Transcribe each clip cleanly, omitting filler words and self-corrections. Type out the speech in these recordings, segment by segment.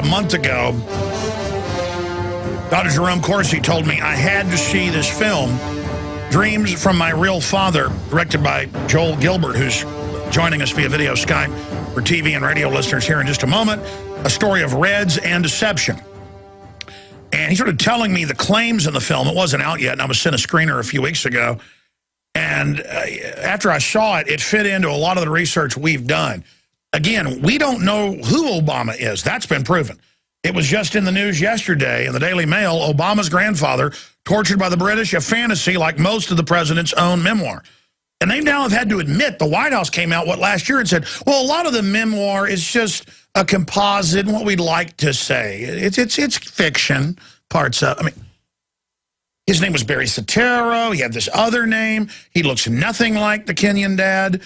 a month ago, Dr. Jerome Corsi told me I had to see this film, Dreams from My Real Father, directed by Joel Gilbert, who's joining us via video Skype for TV and radio listeners here in just a moment. A story of Reds and deception. And he started telling me the claims in the film. It wasn't out yet, and I was sent a screener a few weeks ago. And after I saw it, it fit into a lot of the research we've done. Again, we don't know who Obama is. That's been proven. It was just in the news yesterday in the Daily Mail, Obama's grandfather tortured by the British, a fantasy like most of the president's own memoir. And they now have had to admit, the White House came out, last year and said, well, a lot of the memoir is just a composite, what we'd like to say. It's fiction, parts of, I mean, his name was Barry Soetoro. He had this other name. He looks nothing like the Kenyan dad.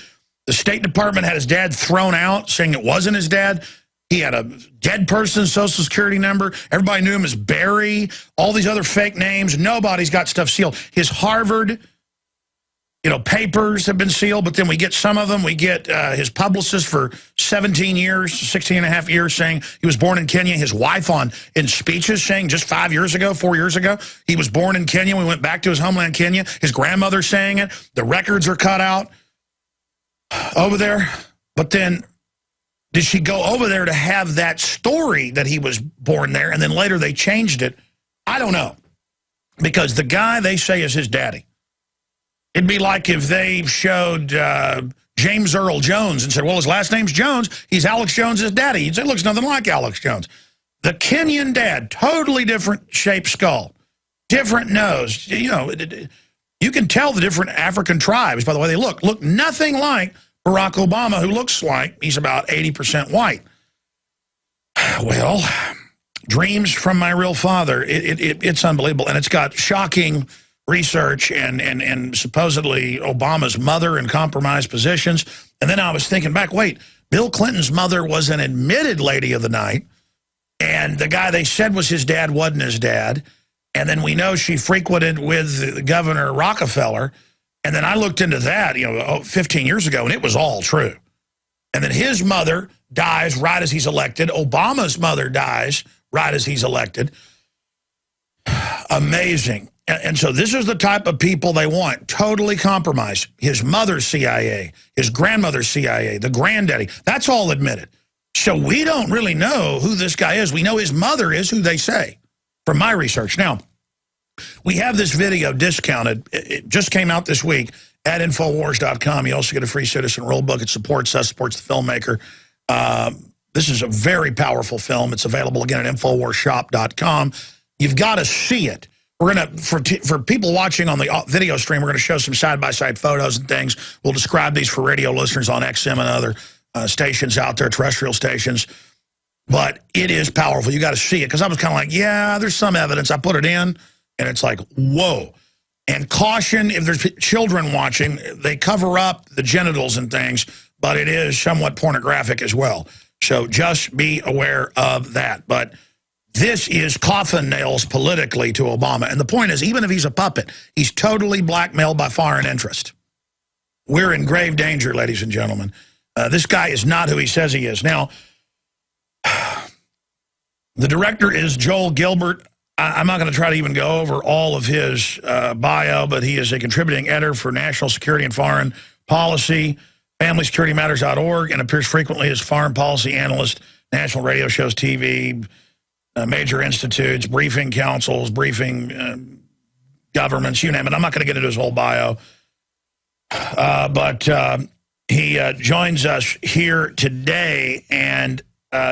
The State Department had his dad thrown out, saying it wasn't his dad. He had a dead person's Social Security number. Everybody knew him as Barry. All these other fake names. Nobody's got stuff sealed. His Harvard, papers have been sealed, but then we get some of them. We get his publicist for 17 years, 16 and a half years, saying he was born in Kenya. His wife in speeches saying just 4 years ago, he was born in Kenya. We went back to his homeland, Kenya. His grandmother saying it. The records are cut out over there. But then did she go over there to have that story that he was born there, and then later they changed it? I don't know. Because the guy they say is his daddy. It'd be like if they showed James Earl Jones and said, well, his last name's Jones. He's Alex Jones's daddy. He'd say, looks nothing like Alex Jones. The Kenyan dad, totally different shaped skull, different nose. You can tell the different African tribes by the way they look nothing like Barack Obama, who looks like he's about 80% white. Well, Dreams from My Real Father, it's unbelievable. And it's got shocking research and supposedly Obama's mother in compromised positions. And then I was thinking back, wait, Bill Clinton's mother was an admitted lady of the night, and the guy they said was his dad wasn't his dad. And then we know she frequented with Governor Rockefeller. And then I looked into that, 15 years ago, and it was all true. And then his mother dies right as he's elected. Obama's mother dies right as he's elected. Amazing. And so this is the type of people they want, totally compromised. His mother's CIA, his grandmother's CIA, the granddaddy, that's all admitted. So we don't really know who this guy is. We know his mother is who they say, from my research. Now, we have this video discounted. It just came out this week at Infowars.com. You also get a free Citizen Rule book. It supports us, supports the filmmaker. This is a very powerful film. It's available again at InfoWarsShop.com. You've got to see it. We're going to, for people watching on the video stream, we're going to show some side-by-side photos and things. We'll describe these for radio listeners on XM and other stations out there, terrestrial stations. But it is powerful. You got to see it. Because I was kind of like, yeah, there's some evidence. I put it in, and it's like, whoa. And caution, if there's children watching, they cover up the genitals and things, but it is somewhat pornographic as well. So just be aware of that. But this is coffin nails politically to Obama. And the point is, even if he's a puppet, he's totally blackmailed by foreign interest. We're in grave danger, ladies and gentlemen. This guy is not who he says he is. Now, the director is Joel Gilbert. I'm not going to try to even go over all of his bio, but he is a contributing editor for National Security and Foreign Policy, FamilySecurityMatters.org, and appears frequently as foreign policy analyst, national radio shows, TV, major institutes, briefing councils, briefing governments, you name it. I'm not going to get into his whole bio. But he joins us here today. And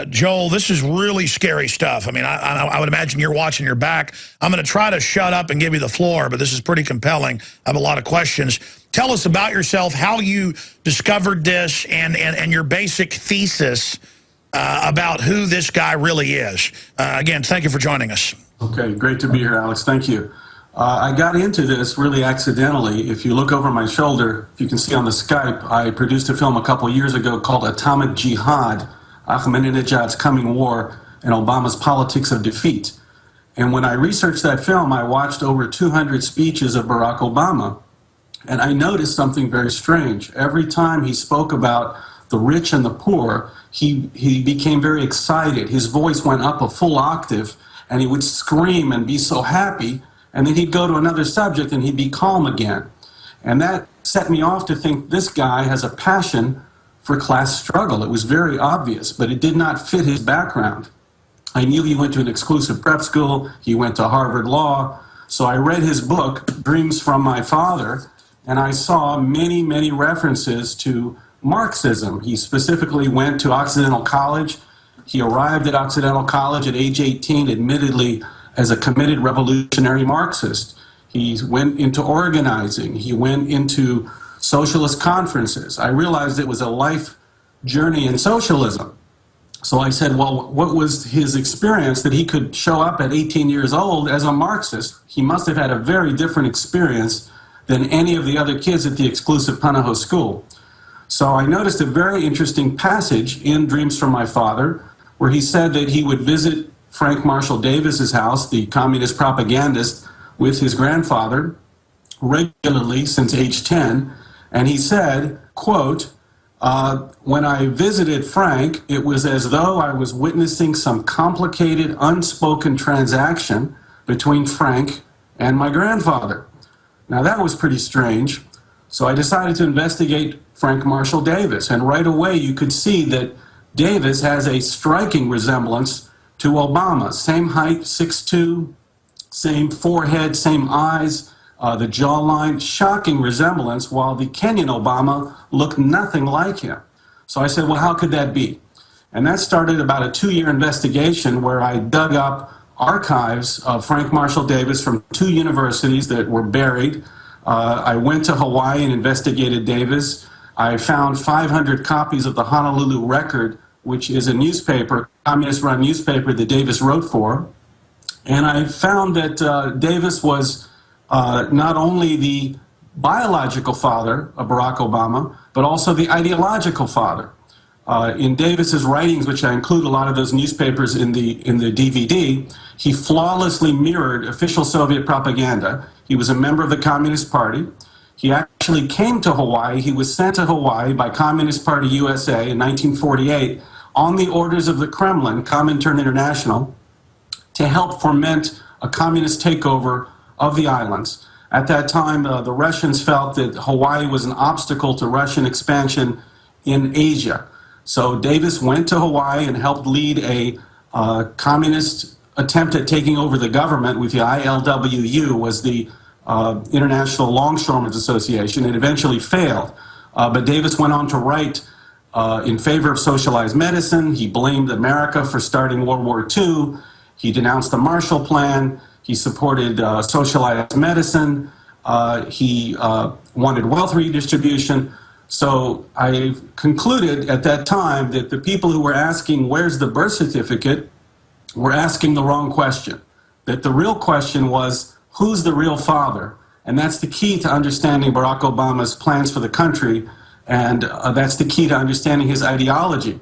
Joel, this is really scary stuff. I mean, I would imagine you're watching your back. I'm going to try to shut up and give you the floor, but this is pretty compelling. I have a lot of questions. Tell us about yourself, how you discovered this, and your basic thesis about who this guy really is. Again, thank you for joining us. Okay, great to be here, Alex. Thank you. I got into this really accidentally. If you look over my shoulder, if you can see on the Skype, I produced a film a couple years ago called Atomic Jihad, Ahmadinejad's Coming War and Obama's Politics of Defeat. And when I researched that film, I watched over 200 speeches of Barack Obama. And I noticed something very strange. Every time he spoke about the rich and the poor, he became very excited. His voice went up a full octave, and he would scream and be so happy, and then he'd go to another subject and he'd be calm again. And that set me off to think this guy has a passion for class struggle. It was very obvious, but it did not fit his background. I knew he went to an exclusive prep school, he went to Harvard Law, so I read his book, Dreams from My Father, and I saw many, many references to Marxism. He specifically went to Occidental College. He arrived at Occidental College at age 18, admittedly as a committed revolutionary Marxist. He went into organizing. He went into socialist conferences. I realized it was a life journey in socialism. So I said, well, what was his experience that he could show up at 18 years old as a Marxist? He must have had a very different experience than any of the other kids at the exclusive Punahou school. So I noticed a very interesting passage in Dreams from My Father where he said that he would visit Frank Marshall Davis's house, the communist propagandist, with his grandfather regularly since age 10. And he said, quote, when I visited Frank, it was as though I was witnessing some complicated, unspoken transaction between Frank and my grandfather. Now that was pretty strange. So I decided to investigate Frank Marshall Davis, and right away you could see that Davis has a striking resemblance to Obama. Same height, 6'2", same forehead, same eyes, the jawline, shocking resemblance, while the Kenyan Obama looked nothing like him. So I said, well, how could that be? And that started about a 2-year investigation where I dug up archives of Frank Marshall Davis from 2 universities that were buried. I went to Hawaii and investigated Davis. I found 500 copies of the Honolulu Record, which is a newspaper, communist-run newspaper that Davis wrote for. And I found that Davis was not only the biological father of Barack Obama, but also the ideological father. In Davis's writings, which I include a lot of those newspapers in the DVD, he flawlessly mirrored official Soviet propaganda. He was a member of the Communist Party. He actually came to Hawaii. He was sent to Hawaii by Communist Party USA in 1948 on the orders of the Kremlin, Comintern International, to help foment a communist takeover of the islands. At that time, the Russians felt that Hawaii was an obstacle to Russian expansion in Asia. So Davis went to Hawaii and helped lead a communist attempt at taking over the government with the ILWU, was the International Longshoremen's Association. It eventually failed. But Davis went on to write in favor of socialized medicine. He blamed America for starting World War II. He denounced the Marshall Plan. He supported socialized medicine. He wanted wealth redistribution. So I concluded at that time that the people who were asking, where's the birth certificate, were asking the wrong question. That the real question was, who's the real father? And that's the key to understanding Barack Obama's plans for the country, and that's the key to understanding his ideology.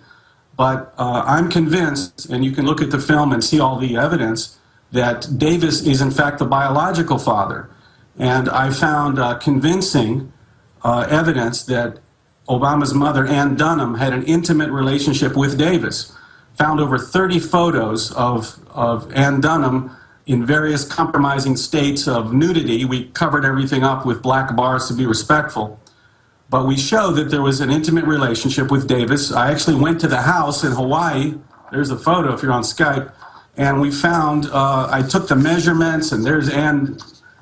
But I'm convinced, and you can look at the film and see all the evidence, that Davis is in fact the biological father. And I found convincing evidence that Obama's mother, Ann Dunham, had an intimate relationship with Davis. Found over 30 photos of Ann Dunham in various compromising states of nudity. We covered everything up with black bars to be respectful. But we show that there was an intimate relationship with Davis. I actually went to the house in Hawaii. There's a photo if you're on Skype. And we found, I took the measurements, and there's Ann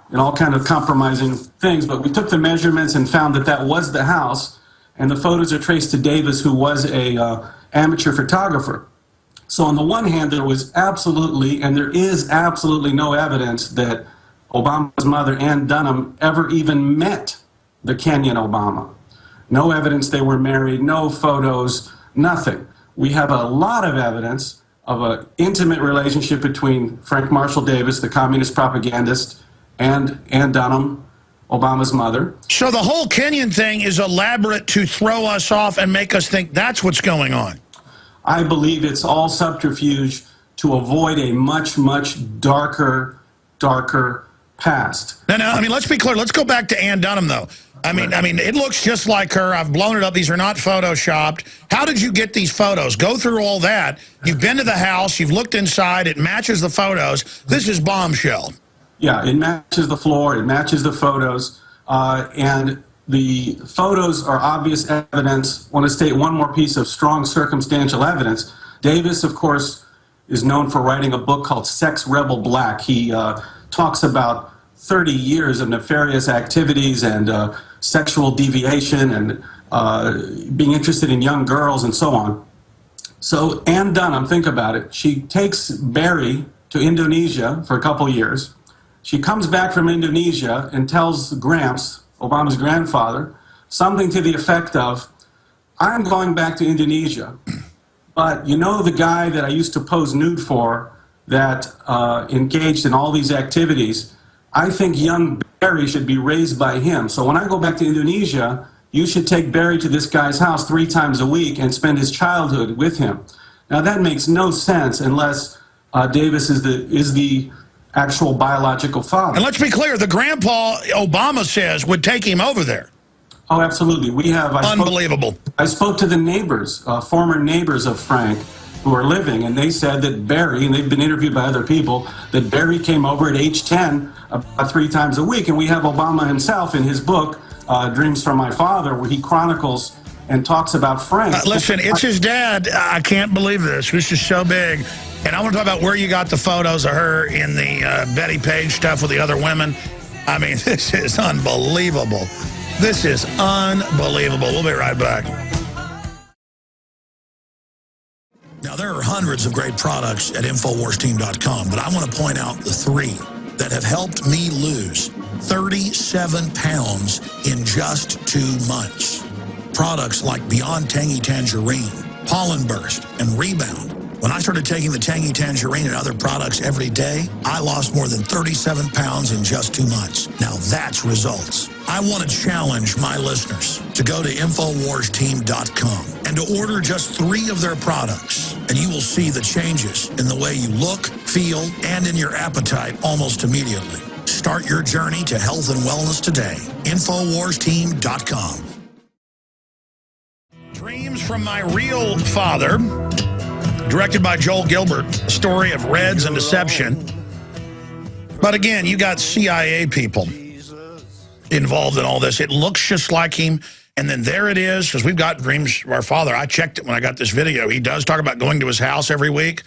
and all kind of compromising things, but we took the measurements and found that that was the house, and the photos are traced to Davis, who was a amateur photographer. So on the one hand, there was absolutely, and there is absolutely no evidence that Obama's mother, Ann Dunham, ever even met the Kenyan Obama. No evidence they were married, no photos, nothing. We have a lot of evidence of an intimate relationship between Frank Marshall Davis, the communist propagandist, and Ann Dunham, Obama's mother. So the whole Kenyan thing is elaborate to throw us off and make us think that's what's going on. I believe it's all subterfuge to avoid a much, much darker past. Now, I mean, let's be clear. Let's go back to Ann Dunham, though. I mean, it looks just like her. I've blown it up. These are not photoshopped. How did you get these photos? Go through all that. You've been to the house. You've looked inside. It matches the photos. This is bombshell. Yeah, it matches the floor. It matches the photos. And the photos are obvious evidence. I want to state one more piece of strong circumstantial evidence. Davis, of course, is known for writing a book called Sex Rebel Black. He talks about 30 years of nefarious activities and sexual deviation and being interested in young girls and so on. So Ann Dunham, think about it. She takes Barry to Indonesia for a couple years. She comes back from Indonesia and tells Gramps, Obama's grandfather, something to the effect of, I'm going back to Indonesia, but you know the guy that I used to pose nude for that engaged in all these activities, I think young Barry should be raised by him. So when I go back to Indonesia, you should take Barry to this guy's house 3 times a week and spend his childhood with him. Now that makes no sense unless Davis is the actual biological father. And let's be clear, the grandpa, Obama says, would take him over there. Oh, absolutely. We have. Unbelievable. I spoke to the neighbors, former neighbors of Frank, who are living, and they said that Barry, and they've been interviewed by other people, that Barry came over at age 10 about 3 times a week. And we have Obama himself in his book, Dreams from My Father, where he chronicles and talks about Frank. Listen, it's his dad. I can't believe this. This is so big. And I want to talk about where you got the photos of her in the Betty Page stuff with the other women. I mean, this is unbelievable. This is unbelievable. We'll be right back. Now, there are hundreds of great products at InfoWarsTeam.com, but I want to point out the 3 that have helped me lose 37 pounds in just 2 months. Products like Beyond Tangy Tangerine, Pollen Burst, and Rebound. When I started taking the Tangy Tangerine and other products every day, I lost more than 37 pounds in just 2 months. Now that's results. I want to challenge my listeners to go to InfoWarsTeam.com and to order just 3 of their products, and you will see the changes in the way you look, feel, and in your appetite almost immediately. Start your journey to health and wellness today. InfoWarsTeam.com. Dreams from My Real Father, directed by Joel Gilbert, a story of Reds and deception. But again, you got CIA people involved in all this. It looks just like him. And then there it is, because we've got Dreams of Our Father. I checked it when I got this video. He does talk about going to his house every week,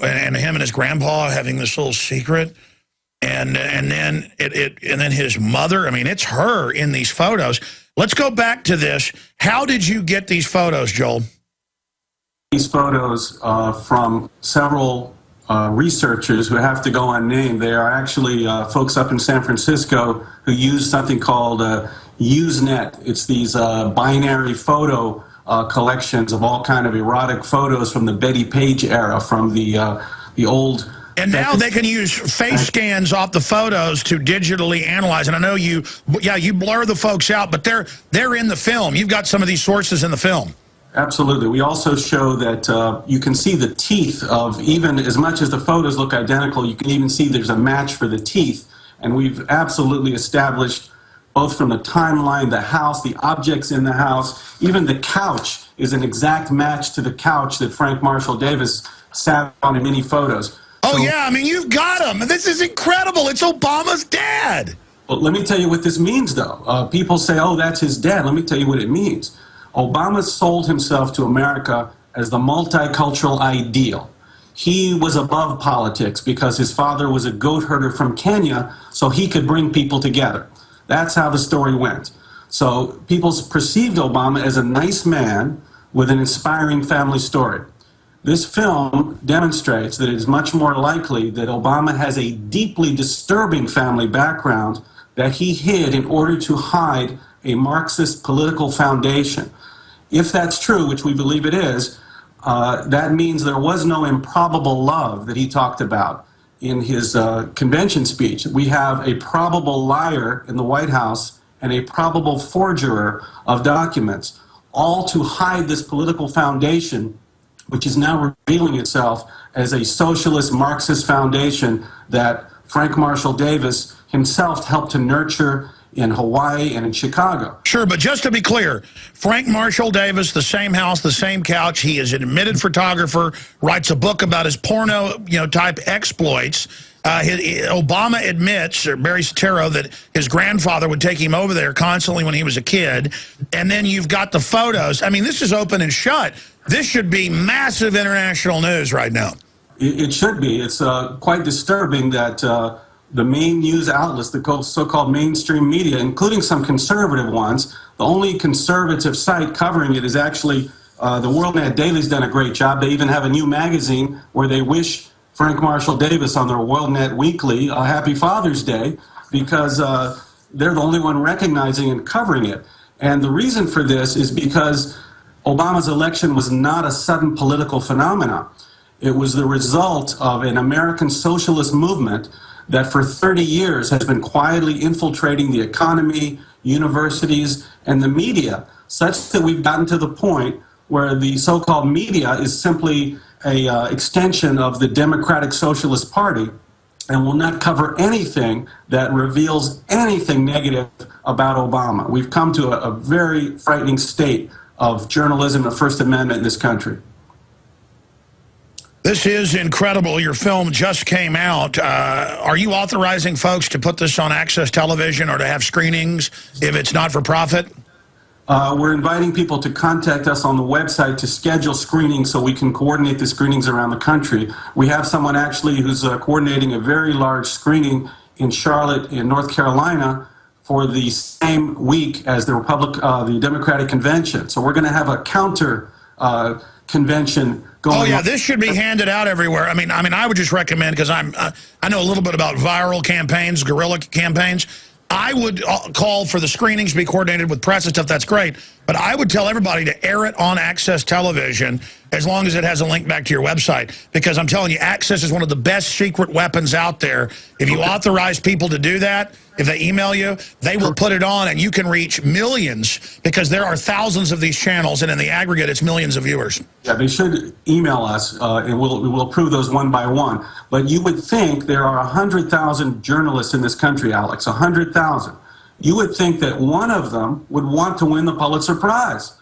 and him and his grandpa having this little secret. And then his mother. I mean, it's her in these photos. Let's go back to this. How did you get these photos, Joel? These photos from several researchers who have to go unnamed. They are actually folks up in San Francisco who use something called Usenet. It's these binary photo collections of all kind of erotic photos from the Betty Page era, from the old. And now they can use face scans off the photos to digitally analyze. And I know you blur the folks out, but they're in the film. You've got some of these sources in the film. Absolutely. We also show that you can see the teeth of, even as much as the photos look identical, you can even see there's a match for the teeth. And we've absolutely established, both from the timeline, the house, the objects in the house, even the couch is an exact match to the couch that Frank Marshall Davis sat on in many photos. Oh, yeah. I mean, you've got him. This is incredible. It's Obama's dad. Well, let me tell you what this means, though. People say, oh, that's his dad. Let me tell you what it means. Obama sold himself to America as the multicultural ideal. He was above politics because his father was a goat herder from Kenya, so he could bring people together. That's how the story went. So people perceived Obama as a nice man with an inspiring family story. This film demonstrates that it is much more likely that Obama has a deeply disturbing family background that he hid in order to hide a Marxist political foundation. If that's true, which we believe it is, that means there was no improbable love that he talked about in his convention speech. We have a probable liar in the White House and a probable forger of documents, all to hide this political foundation, which is now revealing itself as a socialist Marxist foundation that Frank Marshall Davis himself helped to nurture in Hawaii, and in Chicago. Sure, but just to be clear, Frank Marshall Davis, the same house, the same couch. He is an admitted photographer, writes a book about his porno, type exploits. Obama admits, or Barry Soetoro, that his grandfather would take him over there constantly when he was a kid. And then you've got the photos. I mean, this is open and shut. This should be massive international news right now. It should be. It's quite disturbing that the main news outlets, the so-called mainstream media, including some conservative ones, the only conservative site covering it is actually the WorldNet Daily's done a great job. They even have a new magazine where they wish Frank Marshall Davis on their WorldNet Weekly a happy Father's Day, because they're the only one recognizing and covering it. And the reason for this is because Obama's election was not a sudden political phenomenon. It was the result of an American socialist movement that for 30 years has been quietly infiltrating the economy, universities, and the media, such that we've gotten to the point where the so-called media is simply a extension of the Democratic Socialist Party and will not cover anything that reveals anything negative about Obama. We've come to a very frightening state of journalism and the First Amendment in this country. This is incredible. Your film just came out. Are you authorizing folks to put this on Access Television or to have screenings if it's not for profit? We're inviting people to contact us on the website to schedule screenings so we can coordinate the screenings around the country. We have someone actually who's coordinating a very large screening in Charlotte, in North Carolina, for the same week as the Democratic Convention. So we're going to have a counter convention going on. Oh yeah, this should be handed out everywhere. I mean, I would just recommend, because I know a little bit about viral campaigns, guerrilla campaigns. I would call for the screenings to be coordinated with press and stuff. That's great. But I would tell everybody to air it on Access Television as long as it has a link back to your website. Because I'm telling you, Access is one of the best secret weapons out there. If you authorize people to do that, if they email you, they will put it on and you can reach millions, because there are thousands of these channels, and in the aggregate, it's millions of viewers. Yeah, they should email us, and we'll approve those one by one. But you would think there are 100,000 journalists in this country, Alex, 100,000. You would think that one of them would want to win the Pulitzer Prize.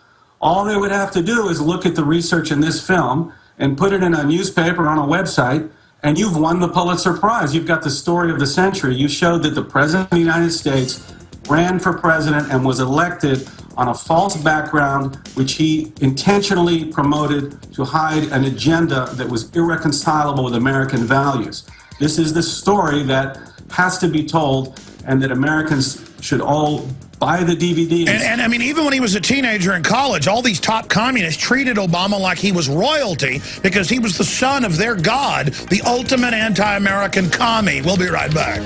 All they would have to do is look at the research in this film and put it in a newspaper on a website, and you've won the Pulitzer Prize. You've got the story of the century. You showed that the President of the United States ran for president and was elected on a false background, which he intentionally promoted to hide an agenda that was irreconcilable with American values. This is the story that has to be told, and that Americans should all buy the DVDs. And I mean, even when he was a teenager in college, all these top communists treated Obama like he was royalty, because he was the son of their god, the ultimate anti-American commie. We'll be right back.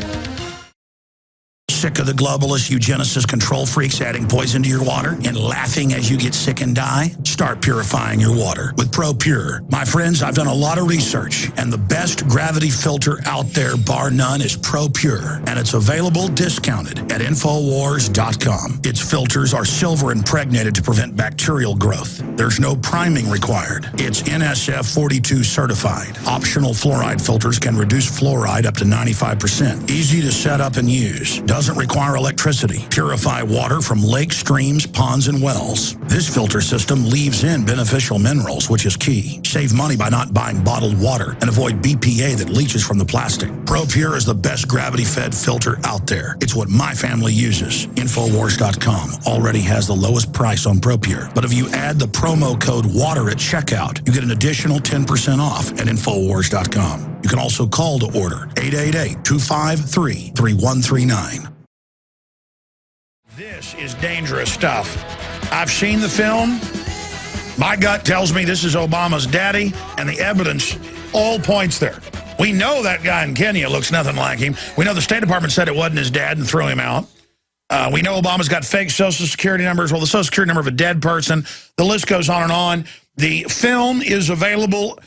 Sick of the globalist eugenicist control freaks adding poison to your water and laughing as you get sick and die? Start purifying your water with ProPure. My friends, I've done a lot of research, and the best gravity filter out there, bar none, is ProPure. And it's available discounted at Infowars.com. Its filters are silver impregnated to prevent bacterial growth. There's no priming required. It's NSF 42 certified. Optional fluoride filters can reduce fluoride up to 95%. Easy to set up and use. Doesn't require electricity. Purify water from lakes, streams, ponds, and wells. This filter system leaves in beneficial minerals, which is key. Save money by not buying bottled water and avoid BPA that leaches from the plastic. ProPure is the best gravity-fed filter out there. It's what my family uses. Infowars.com already has the lowest price on ProPure. But if you add the promo code WATER at checkout, you get an additional 10% off at Infowars.com. You can also call to order 888-253-3139. This is dangerous stuff. I've seen the film. My gut tells me this is Obama's daddy, and the evidence all points there. We know that guy in Kenya looks nothing like him. We know the State Department said it wasn't his dad and threw him out. We know Obama's got fake Social Security numbers, well, the Social Security number of a dead person. The list goes on and on. The film is available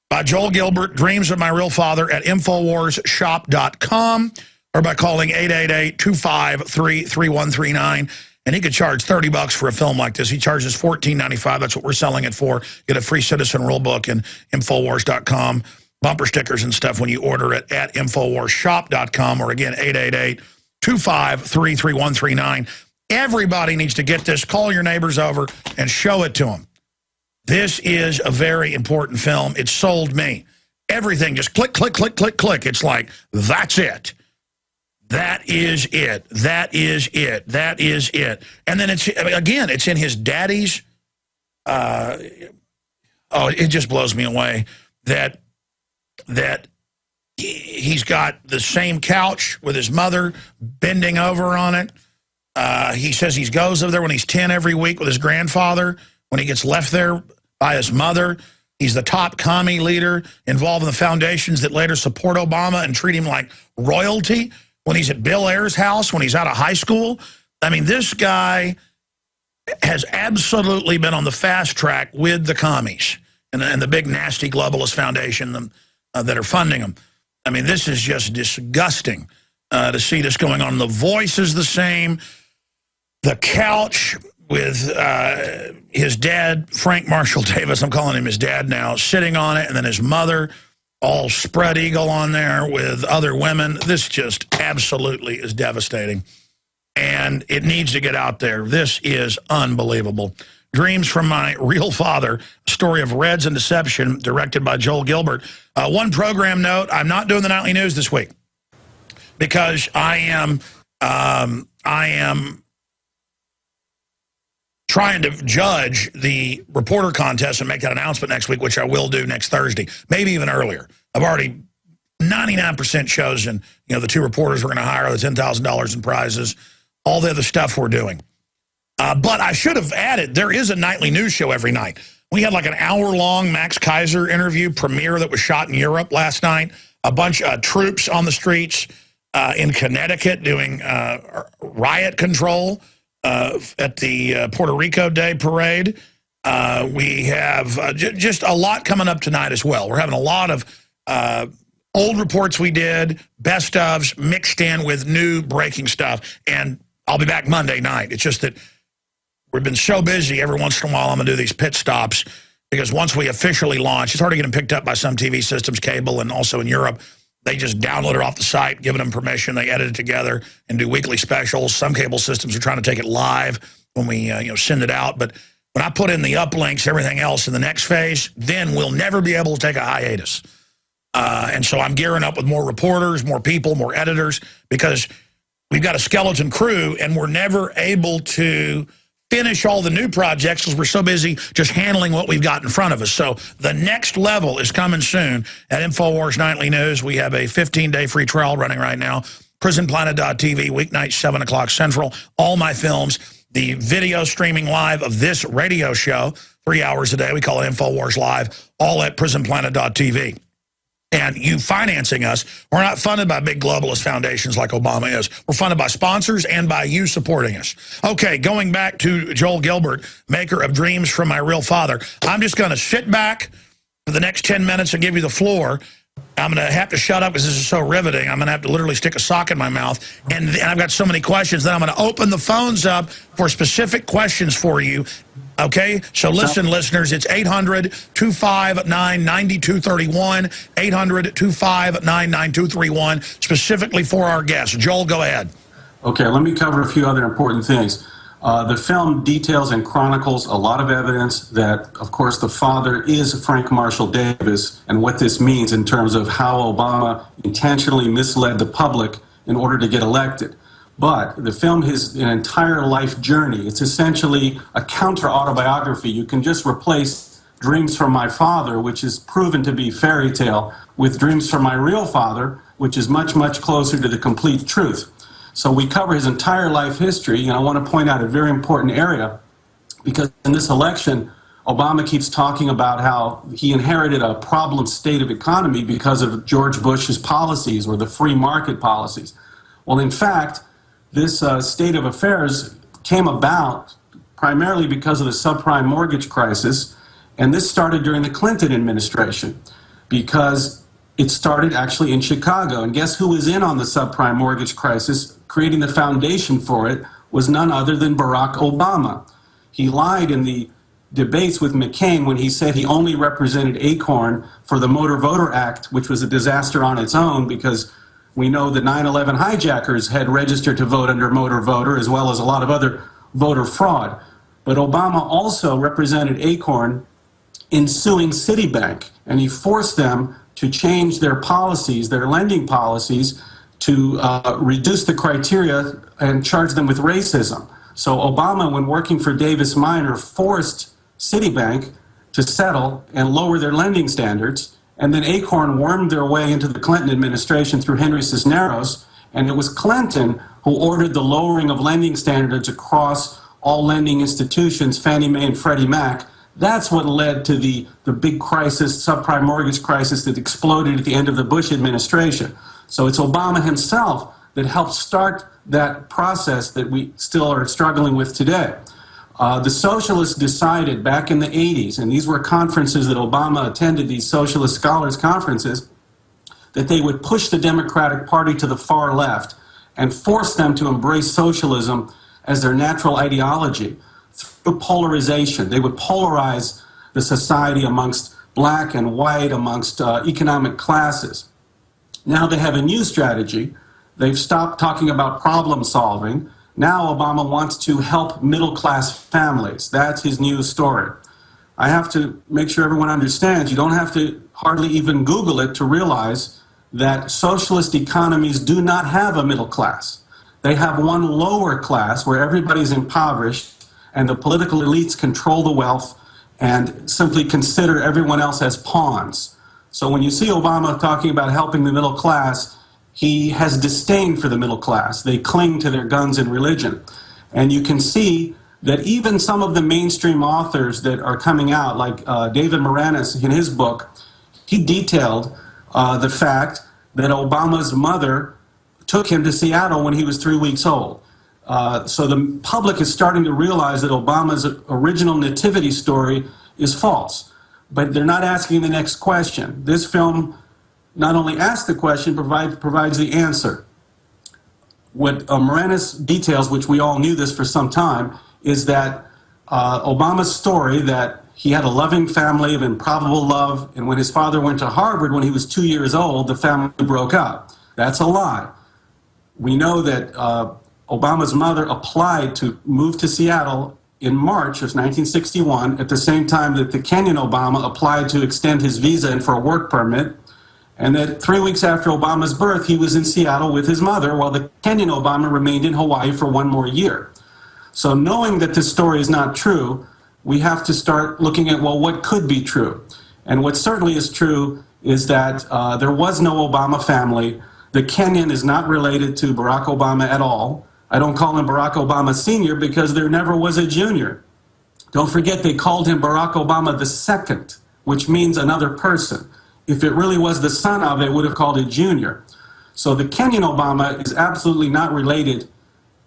by Joel Gilbert, Dreams of My Real Father, at InfoWarsShop.com, or by calling 888-253-3139. And he could charge $30 for a film like this. He charges $14.95. That's what we're selling it for. Get a free citizen rule book and Infowars.com, bumper stickers and stuff when you order it at InfoWarsShop.com, or again, 800-253-3139. Everybody needs to get this. Call your neighbors over and show it to them. This is a very important film. It sold me. Everything just click, click, click, click, click. It's like, that's it. That is it. That is it. That is it. And then it's, again, it's in his daddy's, it just blows me away that he's got the same couch with his mother bending over on it. He says he goes over there when he's 10 every week with his grandfather. When he gets left there by his mother, he's the top commie leader involved in the foundations that later support Obama and treat him like royalty. When he's at Bill Ayer's house, when he's out of high school. I mean, this guy has absolutely been on the fast track with the commies and the big nasty globalist foundation that are funding them. I mean, this is just disgusting to see this going on. The voice is the same. The couch with his dad, Frank Marshall Davis, I'm calling him his dad now, sitting on it, and then his mother, all spread eagle on there with other women. This just absolutely is devastating. And it needs to get out there. This is unbelievable. Dreams from My Real Father, a story of Reds and Deception, directed by Joel Gilbert. One program note, I'm not doing the nightly news this week because I am trying to judge the reporter contest and make that announcement next week, which I will do next Thursday, maybe even earlier. I've already 99% chosen, the two reporters we're going to hire, the $10,000 in prizes, all the other stuff we're doing. But I should have added, there is a nightly news show every night. We had like an hour-long Max Kaiser interview premiere that was shot in Europe last night. A bunch of troops on the streets in Connecticut doing riot control at the Puerto Rico Day Parade. We have just a lot coming up tonight as well. We're having a lot of old reports we did, best ofs mixed in with new breaking stuff. And I'll be back Monday night. It's just that we've been so busy. Every once in a while I'm going to do these pit stops because once we officially launch, it's already getting picked up by some TV systems, cable, and also in Europe. They just download it off the site, giving them permission. They edit it together and do weekly specials. Some cable systems are trying to take it live when we send it out. But when I put in the uplinks, everything else in the next phase, then we'll never be able to take a hiatus. And so I'm gearing up with more reporters, more people, more editors, because we've got a skeleton crew and we're never able to finish all the new projects because we're so busy just handling what we've got in front of us. So the next level is coming soon at InfoWars Nightly News. We have a 15-day free trial running right now. PrisonPlanet.tv, weeknights, 7 o'clock Central. All my films, the video streaming live of this radio show, 3 hours a day. We call it InfoWars Live, all at PrisonPlanet.tv. And you financing us, we're not funded by big globalist foundations like Obama is. We're funded by sponsors and by you supporting us. Okay, going back to Joel Gilbert, maker of Dreams from My Real Father. I'm just going to sit back for the next 10 minutes and give you the floor. I'm going to have to shut up because this is so riveting. I'm going to have to literally stick a sock in my mouth. And I've got so many questions that I'm going to open the phones up for specific questions for you. Okay, so listen, listeners, it's 800-259-9231, 800-259-9231, specifically for our guests. Joel, go ahead. Okay, let me cover a few other important things. The film details and chronicles a lot of evidence that, of course, the father is Frank Marshall Davis, and what this means in terms of how Obama intentionally misled the public in order to get elected. But the film is an entire life journey. It's essentially a counter-autobiography. You can just replace Dreams from My Father, which is proven to be fairy tale, with Dreams from My Real Father, which is much, much closer to the complete truth. So we cover his entire life history, and I want to point out a very important area, because in this election, Obama keeps talking about how he inherited a problem state of economy because of George Bush's policies or the free market policies. Well, in fact, this state of affairs came about primarily because of the subprime mortgage crisis, and this started during the Clinton administration because it started actually in Chicago. And guess who was in on the subprime mortgage crisis? Creating the foundation for it was none other than Barack Obama. He lied in the debates with McCain when he said he only represented ACORN for the Motor Voter Act, which was a disaster on its own because We know the 9/11 hijackers had registered to vote under motor voter, as well as a lot of other voter fraud. But Obama also represented Acorn in suing Citibank, and he forced them to change their policies, their lending policies, to reduce the criteria and charge them with racism. So Obama, when working for Davis Minor, forced Citibank to settle and lower their lending standards, and then Acorn wormed their way into the Clinton administration through Henry Cisneros, and it was Clinton who ordered the lowering of lending standards across all lending institutions, Fannie Mae and Freddie Mac. That's what led to the big crisis, subprime mortgage crisis that exploded at the end of the Bush administration. So it's Obama himself that helped start that process that we still are struggling with today. The socialists decided back in the 80s, and these were conferences that Obama attended, these socialist scholars conferences, that they would push the Democratic Party to the far left and force them to embrace socialism as their natural ideology through polarization. They would polarize the society amongst black and white, amongst economic classes. Now they have a new strategy. They've stopped talking about problem solving. Now Obama wants to help middle-class families. That's his new story. I have to make sure everyone understands, you don't have to hardly even Google it to realize that socialist economies do not have a middle class. They have one lower class where everybody's impoverished and the political elites control the wealth and simply consider everyone else as pawns. So when you see Obama talking about helping the middle class, he has disdain for the middle class. They cling to their guns and religion. And you can see that even some of the mainstream authors that are coming out, like David Moranis in his book, he detailed the fact that Obama's mother took him to Seattle when he was 3 weeks old. So the public is starting to realize that Obama's original nativity story is false. But they're not asking the next question. This film not only asks the question, provides the answer. What Moranis details, which we all knew this for some time, is that Obama's story that he had a loving family of improbable love, and when his father went to Harvard when he was 2 years old, the family broke up. That's a lie. We know that Obama's mother applied to move to Seattle in March of 1961, at the same time that the Kenyan Obama applied to extend his visa and for a work permit, and that 3 weeks after Obama's birth, he was in Seattle with his mother, while the Kenyan Obama remained in Hawaii for 1 more year. So knowing that this story is not true, we have to start looking at, well, what could be true? And what certainly is true is that there was no Obama family. The Kenyan is not related to Barack Obama at all. I don't call him Barack Obama Sr. because there never was a junior. Don't forget they called him Barack Obama II, which means another person. If it really was the son of, they would have called it Junior. So the Kenyan Obama is absolutely not related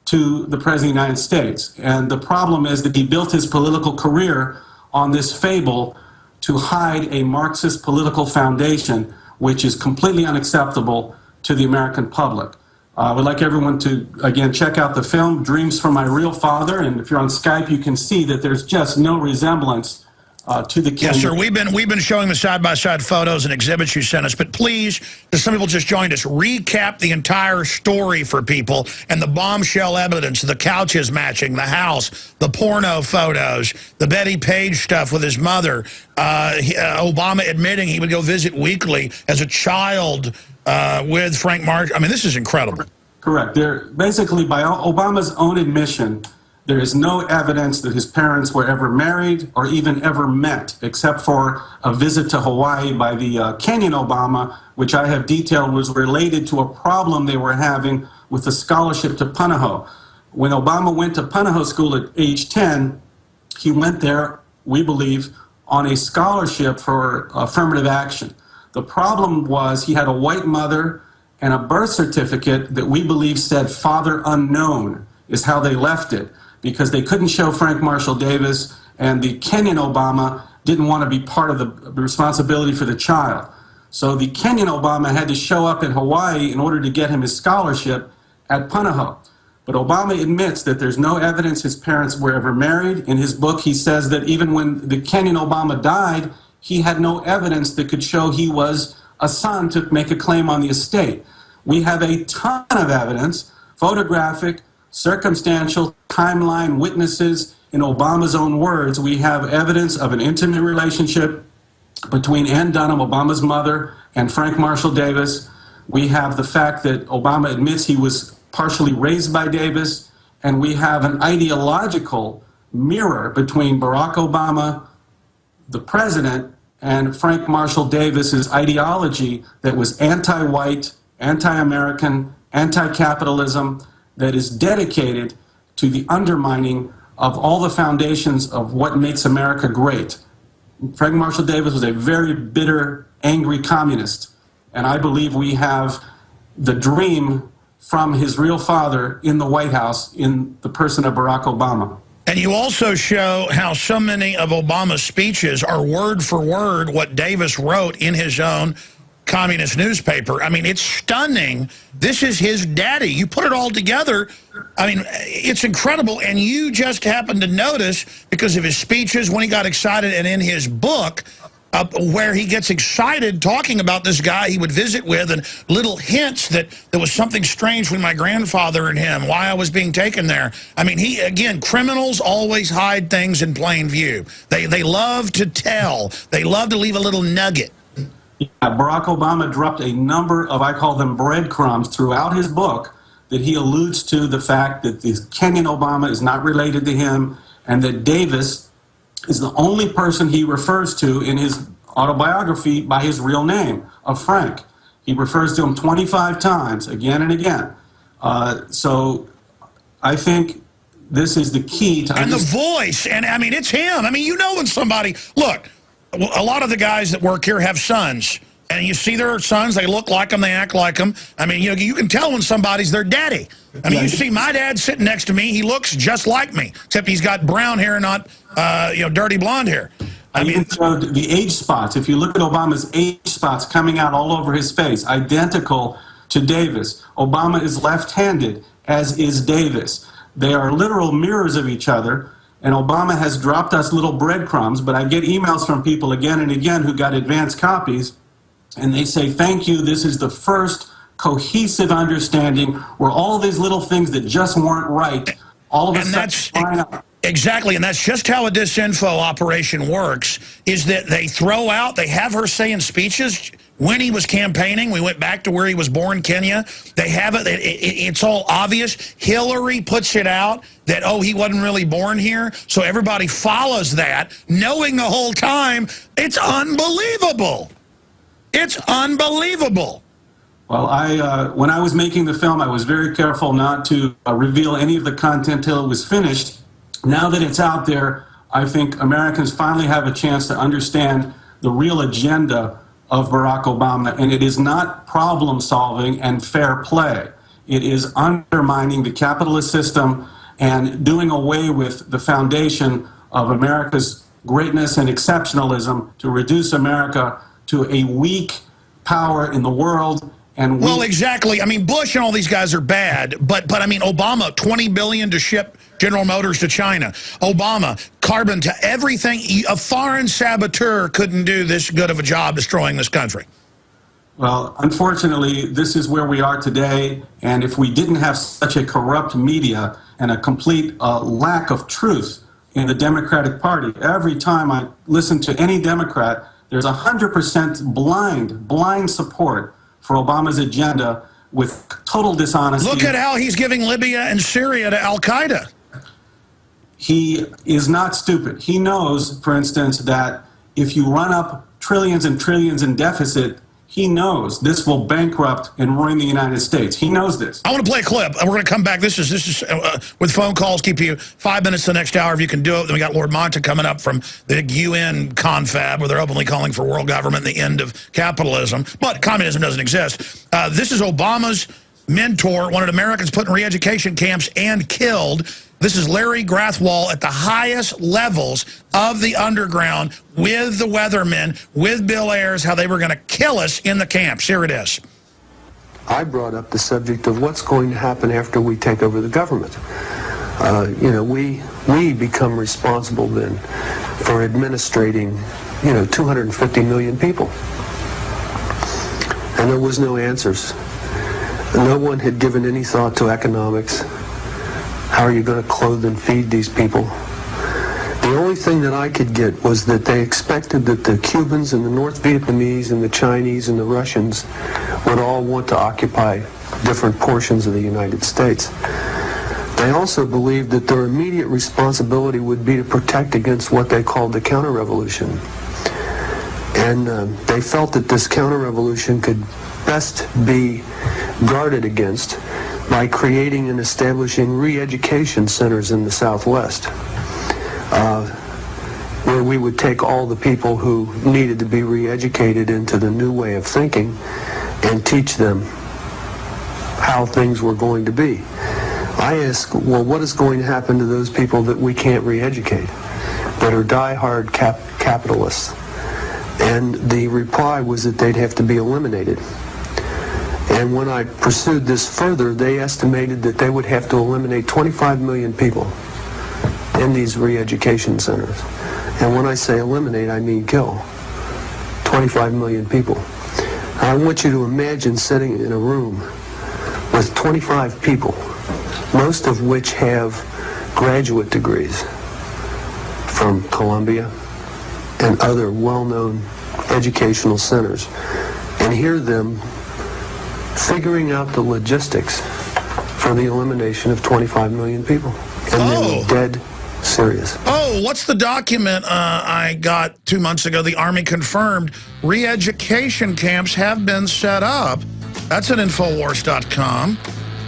to the President of the United States. And the problem is that he built his political career on this fable to hide a Marxist political foundation, which is completely unacceptable to the American public. I would like everyone to, again, check out the film, Dreams from My Real Father, and if you're on Skype, you can see that there's just no resemblance to the Kenyan. Yes, sir. We've been showing the side-by-side photos and exhibits you sent us, but please, because some people just joined us, recap the entire story for people and the bombshell evidence, the couches matching, the house, the porno photos, the Betty Page stuff with his mother, Obama admitting he would go visit weekly as a child with Frank Marshall. I mean, this is incredible. Correct. There, basically, by Obama's own admission, there is no evidence that his parents were ever married or even ever met, except for a visit to Hawaii by the Kenyan Obama, which I have detailed was related to a problem they were having with the scholarship to Punahou. When Obama went to Punahou School at age 10, he went there, we believe, on a scholarship for affirmative action. The problem was he had a white mother and a birth certificate that we believe said father unknown is how they left it, because they couldn't show Frank Marshall Davis, and the Kenyan Obama didn't want to be part of the responsibility for the child. So the Kenyan Obama had to show up in Hawaii in order to get him his scholarship at Punahou. But Obama admits that there's no evidence his parents were ever married. In his book, he says that even when the Kenyan Obama died, he had no evidence that could show he was a son to make a claim on the estate. We have a ton of evidence, photographic, circumstantial, timeline, witnesses. In Obama's own words, we have evidence of an intimate relationship between Ann Dunham, Obama's mother, and Frank Marshall Davis. We have the fact that Obama admits he was partially raised by Davis, and we have an ideological mirror between Barack Obama, the president, and Frank Marshall Davis's ideology that was anti-white, anti-American, anti-capitalism, that is dedicated to the undermining of all the foundations of what makes America great. Frank Marshall Davis was a very bitter, angry communist, and I believe we have the dream from his real father in the White House in the person of Barack Obama. And you also show how so many of Obama's speeches are word for word what Davis wrote in his own communist newspaper. I mean, it's stunning. This is his daddy. You put it all together. I mean, it's incredible. And you just happened to notice, because of his speeches, when he got excited, and in his book, where he gets excited talking about this guy he would visit with, and little hints that there was something strange with my grandfather and him, why I was being taken there. I mean, again, criminals always hide things in plain view. They love to tell. They love to leave a little nugget. Yeah, Barack Obama dropped a number of, I call them breadcrumbs, throughout his book that he alludes to the fact that the Kenyan Obama is not related to him, and that Davis is the only person he refers to in his autobiography by his real name of Frank. He refers to him 25 times, again and again. So I think this is the key to... And the voice, and I mean, it's him. I mean, you know when somebody... Look, a lot of the guys that work here have sons, and you see their sons, they look like them, they act like them. I mean, you can tell when somebody's their daddy. I mean, you see my dad sitting next to me, he looks just like me, except he's got brown hair, not dirty blonde hair. I mean, the age spots, if you look at Obama's age spots coming out all over his face, identical to Davis. Obama is left-handed, as is Davis. They are literal mirrors of each other. And Obama has dropped us little breadcrumbs, but I get emails from people again and again who got advance copies, and they say, thank you, this is the first cohesive understanding where all these little things that just weren't right, all of a sudden line up. Exactly, and that's just how a disinfo operation works, is that they throw out, they have her saying speeches. When he was campaigning, we went back to where he was born, Kenya. They have it, it's all obvious. Hillary puts it out that, oh, he wasn't really born here. So everybody follows that, knowing the whole time. It's unbelievable. It's unbelievable. Well, when I was making the film, I was very careful not to reveal any of the content till it was finished. Now that it's out there, I think Americans finally have a chance to understand the real agenda of Barack Obama, and it is not problem solving and fair play. It is undermining the capitalist system and doing away with the foundation of America's greatness and exceptionalism to reduce America to a weak power in the world. And well, exactly. I mean, Bush and all these guys are bad, but I mean, Obama, $20 billion to ship General Motors to China. Obama, carbon to everything. A foreign saboteur couldn't do this good of a job destroying this country. Well, unfortunately, this is where we are today, and if we didn't have such a corrupt media and a complete lack of truth in the Democratic Party, every time I listen to any Democrat, there's 100% blind support for Obama's agenda with total dishonesty. Look at how he's giving Libya and Syria to al-Qaeda. He is not stupid. He knows, for instance, that if you run up trillions and trillions in deficit, he knows this will bankrupt and ruin the United States. He knows this. I want to play a clip. We're going to come back. This is with phone calls. Keep you 5 minutes the next hour if you can do it. Then we got Lord Monta coming up from the UN confab, where they're openly calling for world government and the end of capitalism. But communism doesn't exist. This is Obama's mentor, wanted Americans put in re-education camps and killed. This is Larry Grathwohl at the highest levels of the underground with the weathermen, with Bill Ayers, how they were going to kill us in the camps. Here it is. I brought up the subject of what's going to happen after we take over the government. We become responsible then for administrating, 250 million people. And there was no answers. No one had given any thought to economics. How are you going to clothe and feed these people? The only thing that I could get was that they expected that the Cubans and the North Vietnamese and the Chinese and the Russians would all want to occupy different portions of the United States. They also believed that their immediate responsibility would be to protect against what they called the counter-revolution. And they felt that this counter-revolution could best be guarded against by creating and establishing re-education centers in the Southwest, where we would take all the people who needed to be re-educated into the new way of thinking and teach them how things were going to be. I ask, well, what is going to happen to those people that we can't re-educate, that are die-hard capitalists? And the reply was that they'd have to be eliminated. And when I pursued this further, they estimated that they would have to eliminate 25 million people in these re-education centers. And when I say eliminate, I mean kill 25 million people. I want you to imagine sitting in a room with 25 people, most of which have graduate degrees from Columbia and other well-known educational centers, and hear them figuring out the logistics for the elimination of 25 million people. And they were dead serious. Oh, what's the document I got 2 months ago? The Army confirmed re-education camps have been set up. That's at Infowars.com.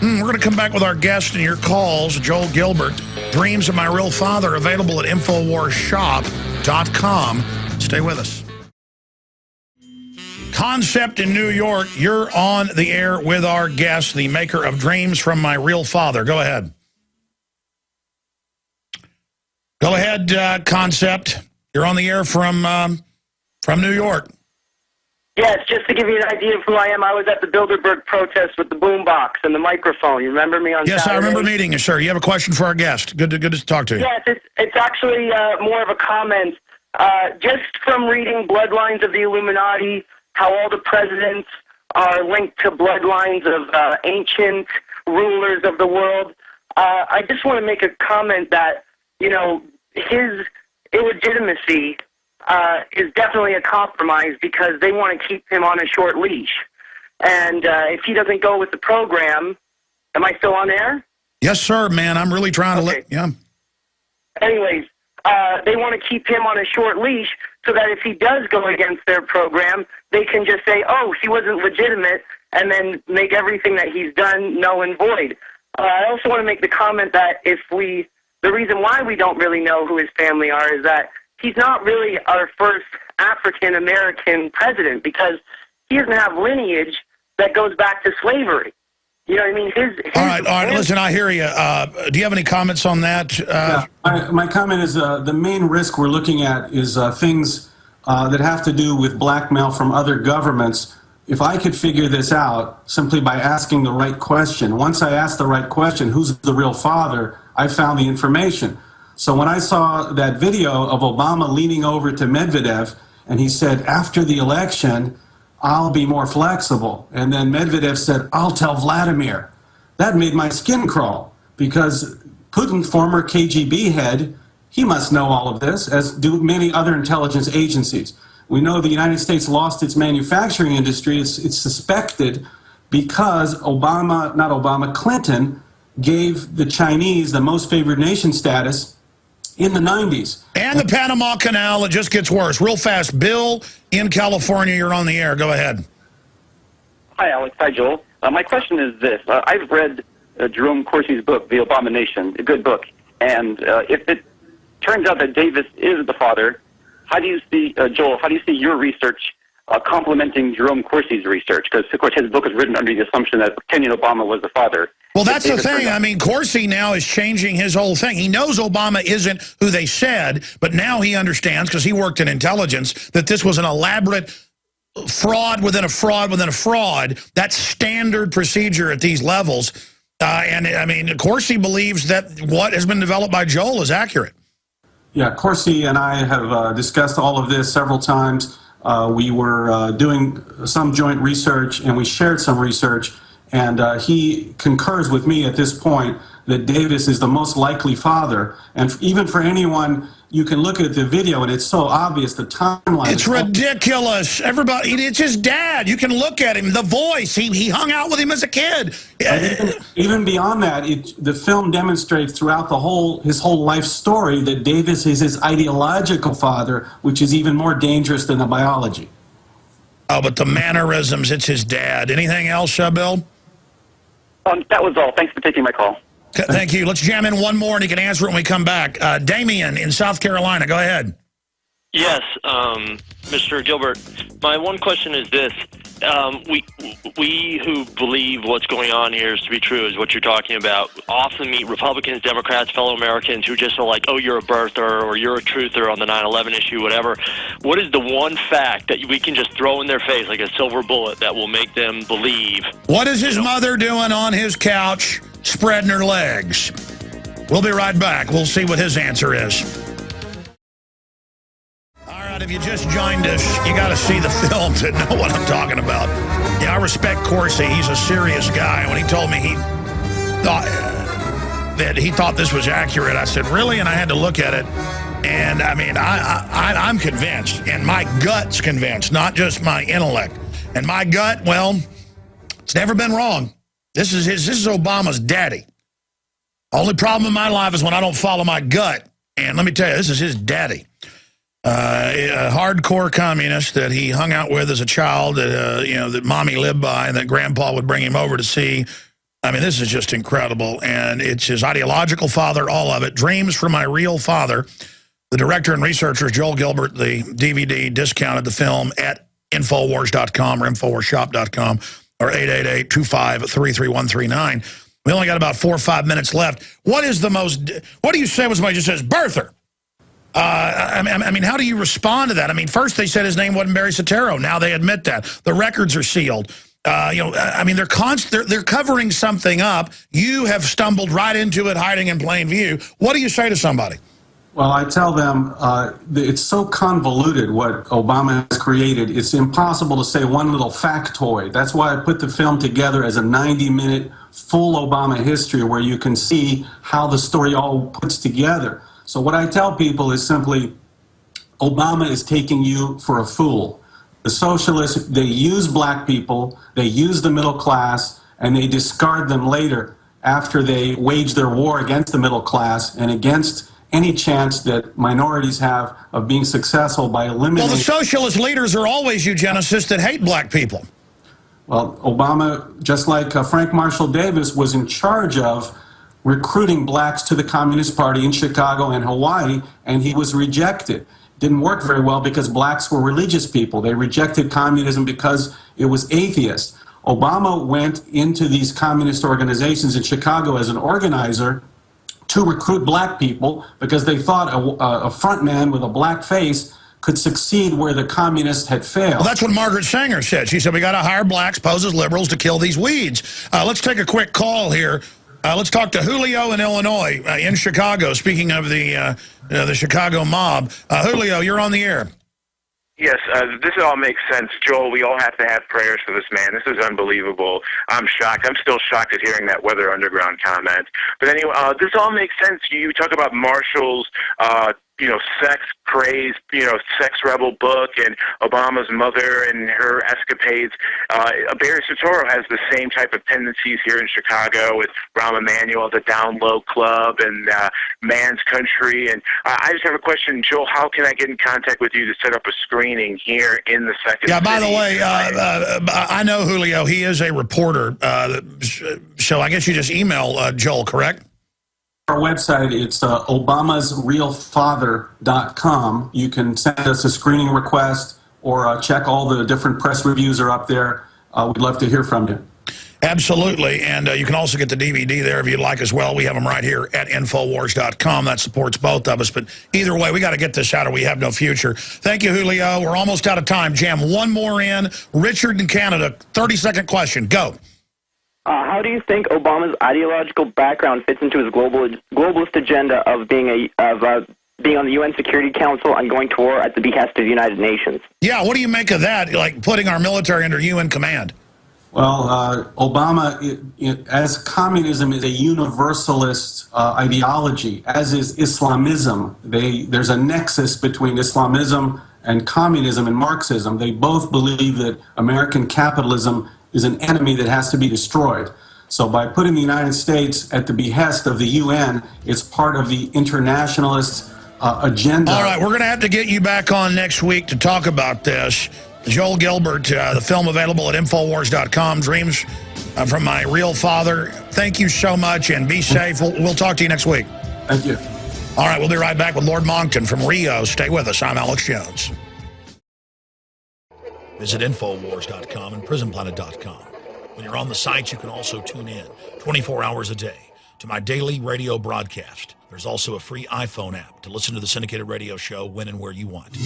We're going to come back with our guest and your calls. Joel Gilbert, Dreams of My Real Father, available at InfoWarsShop.com. Stay with us. Concept in New York, you're on the air with our guest, the maker of Dreams from My Real Father. Go ahead. Go ahead, Concept. You're on the air from New York. Yes, just to give you an idea of who I am, I was at the Bilderberg protest with the boombox and the microphone. You remember me on Yes, Saturday? I remember meeting you, sir. You have a question for our guest. Good to talk to you. Yes, it's actually more of a comment. Just from reading Bloodlines of the Illuminati, how all the presidents are linked to bloodlines of ancient rulers of the world, I just want to make a comment that, you know, his illegitimacy is definitely a compromise because they want to keep him on a short leash. And if he doesn't go with the program, am I still on air? Yes, sir, man. I'm really trying to yeah. Anyways, they want to keep him on a short leash so that if he does go against their program, they can just say, oh, he wasn't legitimate, and then make everything that he's done null and void. I also want to make the comment that the reason why we don't really know who his family are is that he's not really our first African-American president because he doesn't have lineage that goes back to slavery. You know what I mean? All right, listen, I hear you. Do you have any comments on that? Yeah, my comment is the main risk we're looking at is things that have to do with blackmail from other governments. If I could figure this out simply by asking the right question, once I asked the right question, who's the real father, I found the information. So when I saw that video of Obama leaning over to Medvedev, and he said, after the election, I'll be more flexible. And then Medvedev said, I'll tell Vladimir. That made my skin crawl, because Putin, former KGB head, he must know all of this, as do many other intelligence agencies. We know the United States lost its manufacturing industry. It's suspected because Clinton gave the Chinese the most favored nation status in the 90s. And the Panama Canal, it just gets worse. Real fast. Bill in California, you're on the air. Go ahead. Hi, Alex. Hi, Joel. My question is this. I've read Jerome Corsi's book, The Abomination, a good book. And if it turns out that Davis is the father, how do you see, Joel, how do you see your research complementing Jerome Corsi's research? Because, of course, his book is written under the assumption that Kenyon Obama was the father. Well, that's the thing. I mean, Corsi now is changing his whole thing. He knows Obama isn't who they said, but now he understands, because he worked in intelligence, that this was an elaborate fraud within a fraud within a fraud. That's standard procedure at these levels. And, I mean, Corsi believes that what has been developed by Joel is accurate. Yeah, Corsi and I have discussed all of this several times. We were doing some joint research, and we shared some research. And he concurs with me at this point that Davis is the most likely father. And even for anyone, you can look at the video and it's so obvious, the timeline. It's ridiculous. Everybody, it's his dad. You can look at him, the voice. He hung out with him as a kid. Even beyond that, the film demonstrates throughout his whole life story that Davis is his ideological father, which is even more dangerous than the biology. Oh, but the mannerisms, it's his dad. Anything else, Bill? That was all. Thanks for taking my call. Thank you. Let's jam in one more, and you can answer it when we come back. Damien in South Carolina, go ahead. Yes, Mr. Gilbert, my one question is this. We who believe what's going on here is to be true, is what you're talking about, often meet Republicans, Democrats, fellow Americans who just are like, oh, you're a birther or you're a truther on the 9/11 issue, whatever. What is the one fact that we can just throw in their face like a silver bullet that will make them believe? What is his mother doing on his couch, spreading her legs? We'll be right back. We'll see what his answer is. If you just joined us, you got to see the film to know what I'm talking about. Yeah, I respect Corsi. He's a serious guy. When he told me he thought this was accurate, I said, really? And I had to look at it. And, I mean, I'm convinced. And my gut's convinced, not just my intellect. And my gut, well, it's never been wrong. This is Obama's daddy. Only problem in my life is when I don't follow my gut. And let me tell you, this is his daddy. A hardcore communist that he hung out with as a child, that mommy lived by and that grandpa would bring him over to see. I mean, this is just incredible. And it's his ideological father, all of it. Dreams from My Real Father. The director and researcher, Joel Gilbert, the DVD, discounted the film at Infowars.com or InfoWarsShop.com or 888-253-3139. We only got about 4 or 5 minutes left. What do you say when somebody just says, birther? I mean, how do you respond to that? I mean, first they said his name wasn't Barry Soetoro. Now they admit that. The records are sealed. I mean, they're covering something up. You have stumbled right into it, hiding in plain view. What do you say to somebody? Well, I tell them it's so convoluted what Obama has created. It's impossible to say one little factoid. That's why I put the film together as a 90-minute full Obama history where you can see how the story all puts together. So what I tell people is simply, Obama is taking you for a fool. The socialists, they use black people, they use the middle class, and they discard them later after they wage their war against the middle class and against any chance that minorities have of being successful by eliminating... Well, the socialist leaders are always eugenicists that hate black people. Well, Obama, just like Frank Marshall Davis, was in charge of recruiting blacks to the Communist Party in Chicago and Hawaii, and he was rejected. Didn't work very well because blacks were religious people. They rejected communism because it was atheist. Obama went into these communist organizations in Chicago as an organizer to recruit black people because they thought a front man with a black face could succeed where the communists had failed. Well, that's what Margaret Sanger said. She said, we got to hire blacks, pose as liberals to kill these weeds. Let's take a quick call here. Let's talk to Julio in Illinois, in Chicago, speaking of the Chicago mob. Julio, you're on the air. Yes, this all makes sense. Joel, we all have to have prayers for this man. This is unbelievable. I'm shocked. I'm still shocked at hearing that Weather Underground comment. But anyway, this all makes sense. You talk about Marshall's, sex craze, sex rebel book, and Obama's mother and her escapades. Barry Soetoro has the same type of tendencies here in Chicago with Rahm Emanuel, the Down Low Club, and Man's Country. And I just have a question, Joel. How can I get in contact with you to set up a screening here in the Second City? By the way, I know Julio. He is a reporter. So I guess you just email Joel, correct? Our website, it's obamasrealfather.com. You can send us a screening request or check all the different press reviews are up there. We'd love to hear from you. Absolutely, and you can also get the DVD there if you'd like as well. We have them right here at Infowars.com. That supports both of us, but either way, we got to get this out or we have no future. Thank you, Julio. We're almost out of time. Jam one more in. Richard in Canada, 30-second question. Go. How do you think Obama's ideological background fits into his globalist agenda of being on the UN Security Council and going to war at the behest of the United Nations? Yeah, what do you make of that, like putting our military under UN command? Well, Obama, as communism is a universalist ideology, as is Islamism. There's a nexus between Islamism and communism and Marxism. They both believe that American capitalism is an enemy that has to be destroyed. So by putting the United States at the behest of the UN, it's part of the internationalist agenda. All right, we're going to have to get you back on next week to talk about this. Joel Gilbert, the film available at Infowars.com, Dreams from My Real Father. Thank you so much, and be safe. We'll talk to you next week. Thank you. All right, we'll be right back with Lord Moncton from Rio. Stay with us. I'm Alex Jones. Visit Infowars.com and PrisonPlanet.com. When you're on the site, you can also tune in 24 hours a day to my daily radio broadcast. There's also a free iPhone app to listen to the syndicated radio show when and where you want.